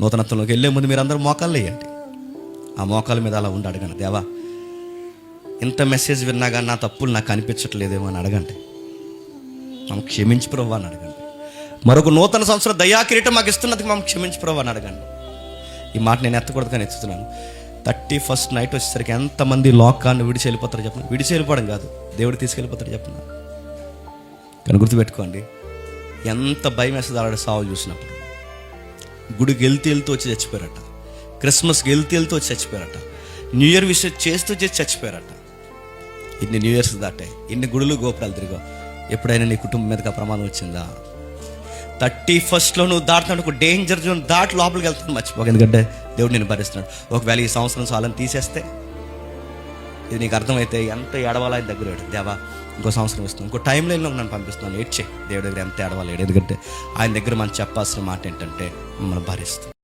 నూతనత్వంలోకి వెళ్ళే ముందు మీరు అందరూ మోకాళ్ళు వేయండి. ఆ మోకాల మీద అలా ఉండి అడగండి, దేవా ఇంత మెసేజ్ విన్నా కానీ నా తప్పులు నాకు కనిపించట్లేదేమో అని అడగండి. మమ్మల్ని క్షమించి ప్రభువా అని అడగండి. మరొక నూతన సంవత్సరం దయాకిరీటం మాకు ఇస్తున్నది మమ్మల్ని క్షమించి ప్రభువా అని అడగండి. ఈ మాట నేను ఎత్తకూడదు కానీ ఎత్తుతున్నాను. 31st నైట్ వచ్చేసరికి ఎంతమంది లోకాన్ని విడిచి వెళ్ళిపోతారో చెప్పండి. విడిచి వెళ్ళిపోవడం కాదు, దేవుడు తీసుకెళ్ళిపోతాడు చెప్పండి. కానీ గుర్తుపెట్టుకోండి, ఎంత భయం వేస్తుంది అలాంటి సావులు చూసినప్పుడు. గుడికి వెళ్తూ వచ్చి చచ్చిపోయారట, క్రిస్మస్కి వెళ్తూ వచ్చి చచ్చిపోయారట, న్యూ ఇయర్ విషయం చేస్తూ చేసి చచ్చిపోయారట. ఇన్ని న్యూ ఇయర్స్ దాటాయి, ఇన్ని గుడులు గోపురాలు తిరిగా, ఎప్పుడైనా నీ కుటుంబం మీదకి ఆ ప్రమాదం వచ్చిందా? 31st నువ్వు దాటుతున్నాడు ఒక డేంజర్ జోన్ దాటి లోపలికి వెళ్తాను మర్చిపోక, ఎందుకంటే దేవుడు నేను భరిస్తున్నాడు. ఒకవేళ ఈ సంవత్సరం చాలని తీసేస్తే, ఇది నీకు అర్థమైతే ఎంత ఏడవాలో ఆయన దగ్గర దేవా ఇంకో సంవత్సరం ఇస్తున్నాను, ఇంకో టైం లైన్లో నన్ను పంపిస్తున్నాను, ఏడ్చే దేవుడి దగ్గర ఎంత ఏడవాలి. ఎందుకంటే ఆయన దగ్గర మనం చెప్పాల్సిన మాట ఏంటంటే మిమ్మల్ని భరిస్తాం.